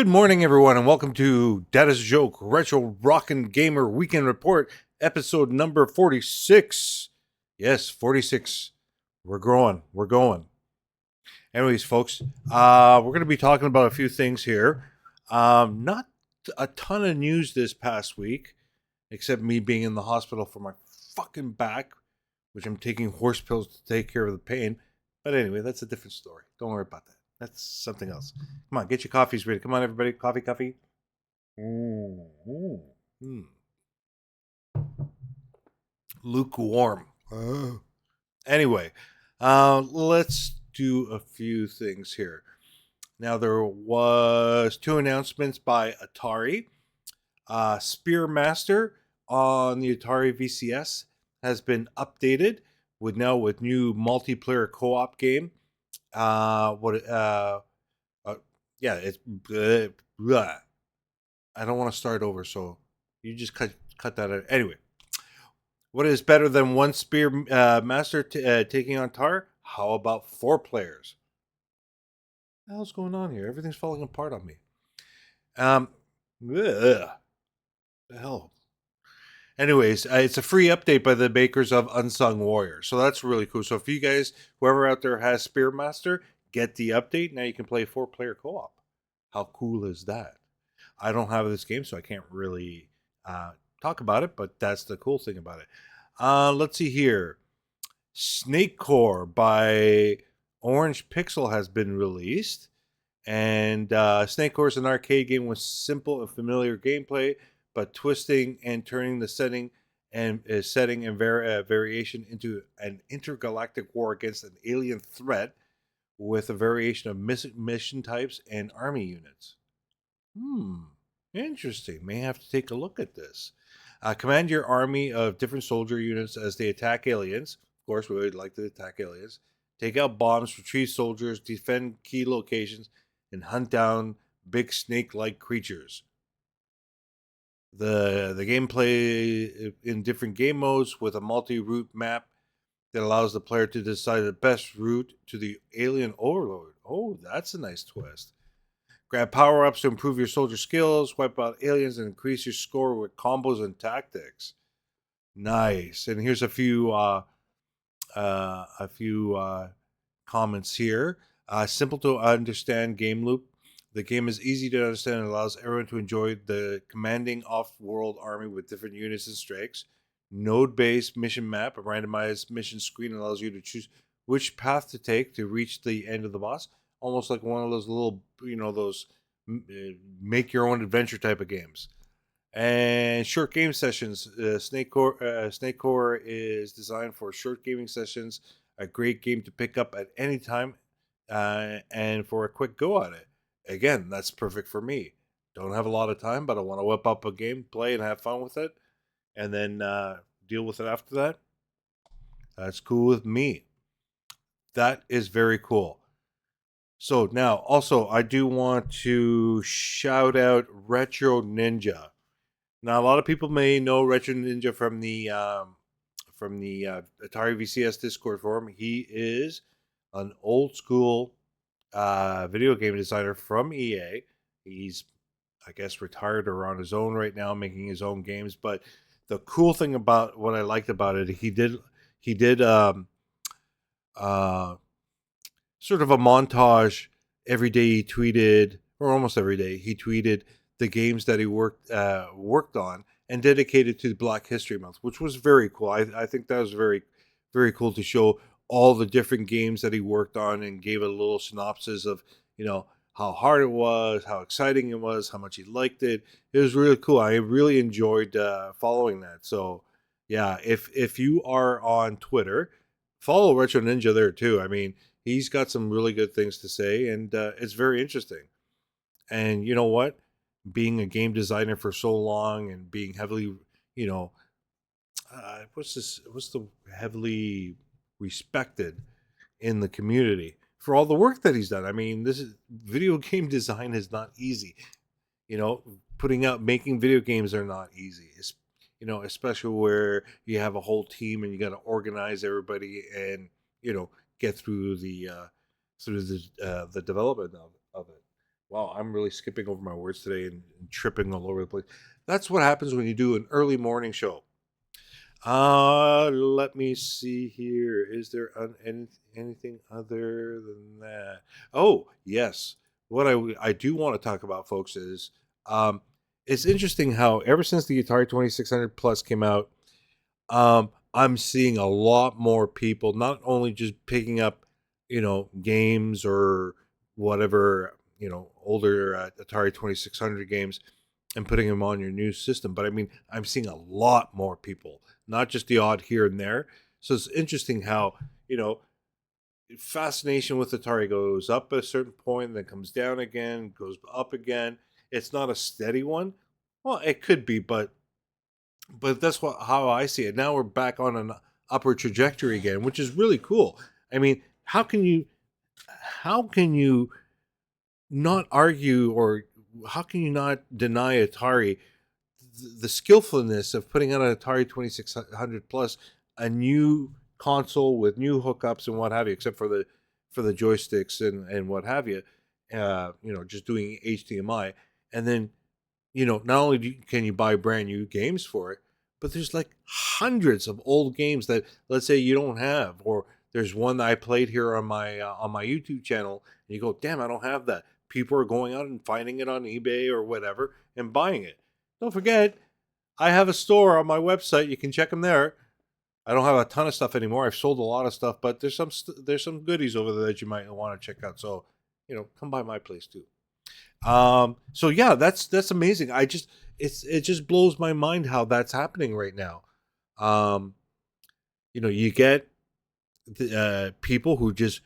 Good morning, everyone, and welcome to Dadisajoke Retro Rockin' Gamer Weekend Report, episode number 46. Yes, 46. We're growing. We're going. Anyways, folks, we're going to be talking about a few things here. Not a ton of news this past week, except me being in the hospital for my fucking back, which I'm taking horse pills to take care of the pain. But anyway, that's a different story. Don't worry about that. That's something else. Come on, get your coffees ready. Come on, everybody. Coffee. Mm. Lukewarm. Anyway, let's do a few things here. Now, there was two announcements by Atari. Spearmaster on the Atari VCS has been updated with new multiplayer co-op game. Yeah, it's blah. I don't want to start over, so you just cut that out. Anyway, what is better than one spear master taking on Tar? How about 4 players? What the hell's going on here? Everything's falling apart on me. The hell. Anyways, it's a free update by the makers of Unsung Warrior, so that's really cool. So if you guys, whoever out there has Spearmaster, get the update. Now you can play 4-player co-op. How cool is that? I don't have this game, so I can't really talk about it, but that's the cool thing about it. Let's see here. Snake Core by Orange Pixel has been released. And Snake Core is an arcade game with simple and familiar gameplay, but twisting and turning the setting and variation into an intergalactic war against an alien threat with a variation of mission types and army units. Interesting. May have to take a look at this. Command your army of different soldier units as they attack aliens. Of course, we would like to attack aliens. Take out bombs, retrieve soldiers, defend key locations, and hunt down big snake-like creatures. The gameplay in different game modes with a multi-route map that allows the player to decide the best route to the alien overlord. Oh, that's a nice twist. Grab power-ups to improve your soldier skills, wipe out aliens, and increase your score with combos and tactics. Nice. And here's a few comments here. Simple to understand game loop. The game is easy to understand and allows everyone to enjoy the commanding off-world army with different units and strikes. Node-based mission map, a randomized mission screen allows you to choose which path to take to reach the end of the boss. Almost like one of those little, those make your own adventure type of games. And short game sessions. Snake Core is designed for short gaming sessions. A great game to pick up at any time, and for a quick go at it. Again, that's perfect for me. Don't have a lot of time, but I want to whip up a game, play, and have fun with it, and then deal with it after that. That's cool with me. That is very cool. So now, also, I do want to shout out Retro Ninja. Now, a lot of people may know Retro Ninja from the Atari VCS Discord forum. He is an old school video game designer from EA. He's, I guess, retired or on his own right now, making his own games. But the cool thing about what I liked about it, he did sort of a montage every day. He tweeted, or almost every day, he tweeted the games that he worked on and dedicated to Black History Month, which was very cool. I think that was very, very cool to show all the different games that he worked on and gave a little synopsis of, how hard it was, how exciting it was, how much he liked it. It was really cool. I really enjoyed following that. So, yeah, if you are on Twitter, follow Retro Ninja there too. I mean, he's got some really good things to say, and it's very interesting. And you know what? Being a game designer for so long and being heavily, what's the heavily respected in the community for all the work that he's done. I mean, this is video game design is not easy. Making video games are not easy. It's, especially where you have a whole team and you got to organize everybody and get through the development of it. Wow, I'm really skipping over my words today and tripping all over the place. That's what happens when you do an early morning show. Let me see here. Is there anything other than that? Oh, yes. What I do want to talk about, folks, is um, it's interesting how ever since the Atari 2600 Plus came out, I'm seeing a lot more people not only just picking up, games or whatever, older Atari 2600 games and putting them on your new system. But I mean, I'm seeing a lot more people, not just the odd here and there. So it's interesting how, you know, fascination with Atari goes up at a certain point and then comes down again, goes up again. It's not a steady one. Well, it could be, but that's how I see it. Now we're back on an upward trajectory again, which is really cool. I mean, how can you not argue, or how can you not deny Atari the skillfulness of putting out an Atari 2600 Plus, a new console with new hookups and what have you, except for the joysticks and what have you, just doing HDMI, and then not only can you buy brand new games for it, but there's like hundreds of old games that, let's say, you don't have, or there's one that I played here on my YouTube channel, and you go, damn, I don't have that. People are going out and finding it on eBay or whatever and buying it. Don't forget, I have a store on my website. You can check them there. I don't have a ton of stuff anymore. I've sold a lot of stuff, but there's some goodies over there that you might want to check out. So, come by my place too. So yeah, that's amazing. It just blows my mind how that's happening right now. Um, you get people who just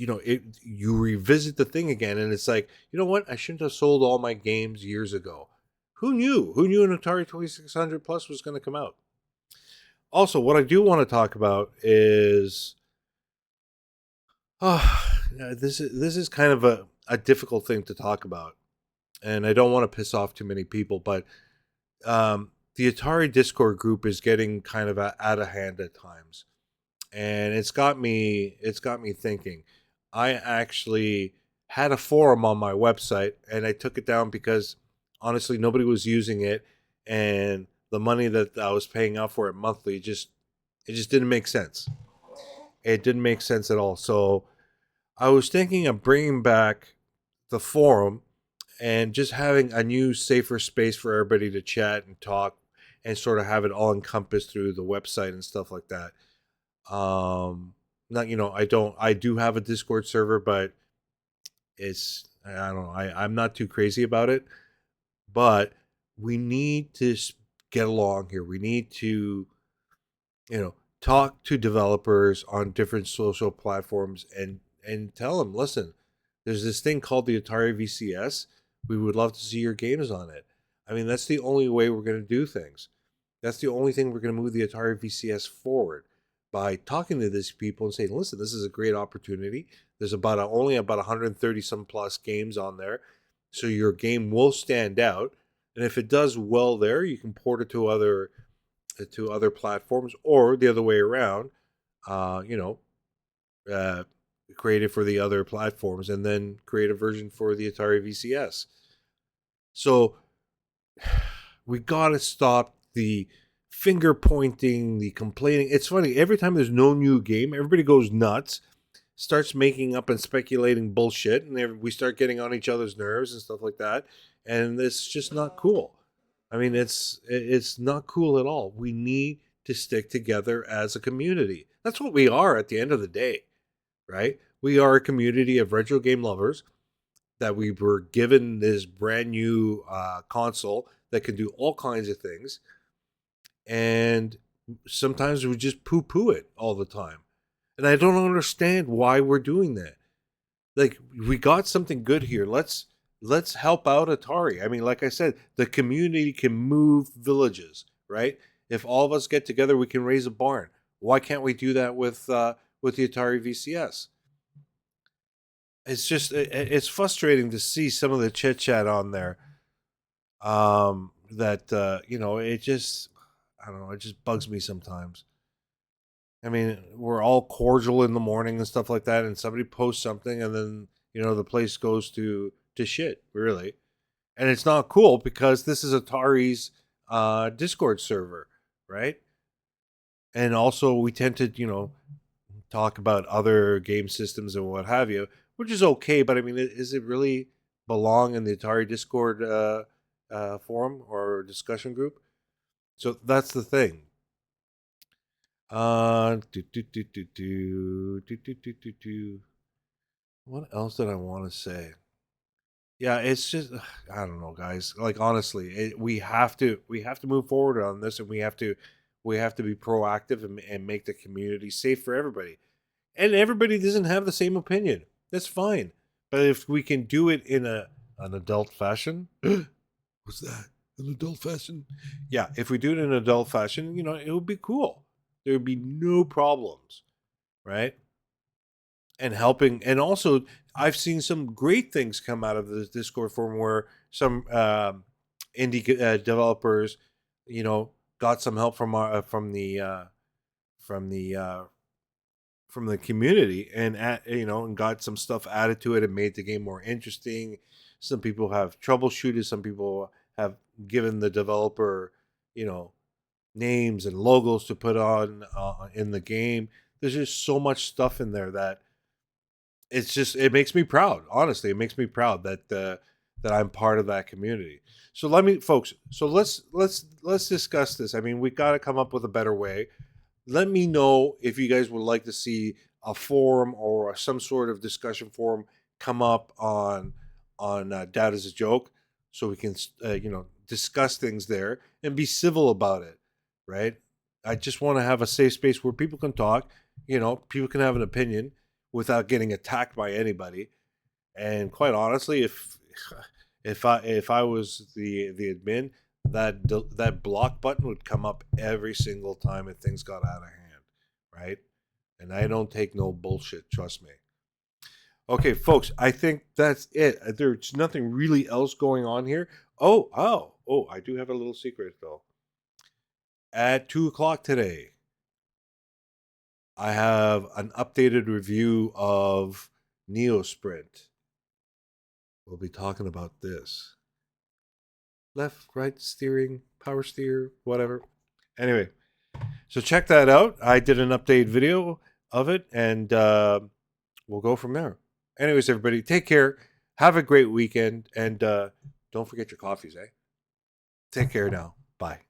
you revisit the thing again, and it's like, you know what? I shouldn't have sold all my games years ago. Who knew? Who knew an Atari 2600 Plus was going to come out? Also, what I do want to talk about is, this is kind of a difficult thing to talk about, and I don't want to piss off too many people, but the Atari Discord group is getting kind of out of hand at times, and it's got me thinking. I actually had a forum on my website, and I took it down because honestly nobody was using it, and the money that I was paying out for it monthly just didn't make sense. It didn't make sense at all. So I was thinking of bringing back the forum and just having a new safer space for everybody to chat and talk and sort of have it all encompassed through the website and stuff like that. Not, I do have a Discord server, but I don't know, I'm not too crazy about it. But we need to get along here. We need to, talk to developers on different social platforms and tell them, listen, there's this thing called the Atari VCS. We would love to see your games on it. I mean, that's the only way we're going to do things. That's the only thing we're going to move the Atari VCS forward, by talking to these people and saying, listen, this is a great opportunity. There's only about 130 some plus games on there. So your game will stand out. And if it does well there, you can port it to other platforms, or the other way around. Uh, you know, uh, Create it for the other platforms and then create a version for the Atari VCS. So we got to stop the finger pointing, the complaining. It's funny, every time there's no new game, everybody goes nuts, starts making up and speculating bullshit, and we start getting on each other's nerves and stuff like that. And it's just not cool. I mean, it's not cool at all. We need to stick together as a community. That's what we are at the end of the day, right? We are a community of retro game lovers that we were given this brand new console that can do all kinds of things, and sometimes we just poo poo it all the time. And I don't understand why we're doing that. Like, we got something good here. Let's help out Atari. I mean, like I said, the community can move villages, right? If all of us get together, we can raise a barn. Why can't we do that with the Atari VCS? It's just it's frustrating to see some of the chit chat on there. That it just, I don't know, it just bugs me sometimes. I mean, we're all cordial in the morning and stuff like that, and somebody posts something, and then the place goes to to shit, really. And it's not cool because this is Atari's Discord server, right? And also we tend to, talk about other game systems and what have you, which is okay. But I mean, is it really belong in the Atari Discord forum or discussion group? So that's the thing. Do, do, do, do, do, do, do, do, do, do. What else did I want to say? Yeah, it's just I don't know, guys. Like honestly, we have to move forward on this, and we have to be proactive and make the community safe for everybody. And everybody doesn't have the same opinion. That's fine. But if we can do it in an adult fashion, what's that? An adult fashion? Yeah, if we do it in an adult fashion, it would be cool. There would be no problems, right? And helping, and also I've seen some great things come out of the Discord forum where some indie developers, got some help from the from the community, and and got some stuff added to it and made the game more interesting. Some people have troubleshooted. Some people have given the developer, you know, names and logos to put on in the game. There's just so much stuff in there that it makes me proud. Honestly, it makes me proud that I'm part of that community. So folks. So let's discuss this. I mean, we got to come up with a better way. Let me know if you guys would like to see a forum or some sort of discussion forum come up on Dadisajoke, so we can discuss things there and be civil about it, right? I just want to have a safe space where people can talk. People can have an opinion without getting attacked by anybody. And quite honestly, if I was the admin, that block button would come up every single time if things got out of hand, right? And I don't take no bullshit, trust me. Okay, folks, I think that's it. There's nothing really else going on here. Oh, I do have a little secret though. At 2 o'clock today, I have an updated review of Neosprint. We'll be talking about this. Left, right steering, power steer, whatever. Anyway, so check that out. I did an update video of it, and we'll go from there. Anyways, everybody, take care. Have a great weekend, and don't forget your coffees, eh? Take care now. Bye.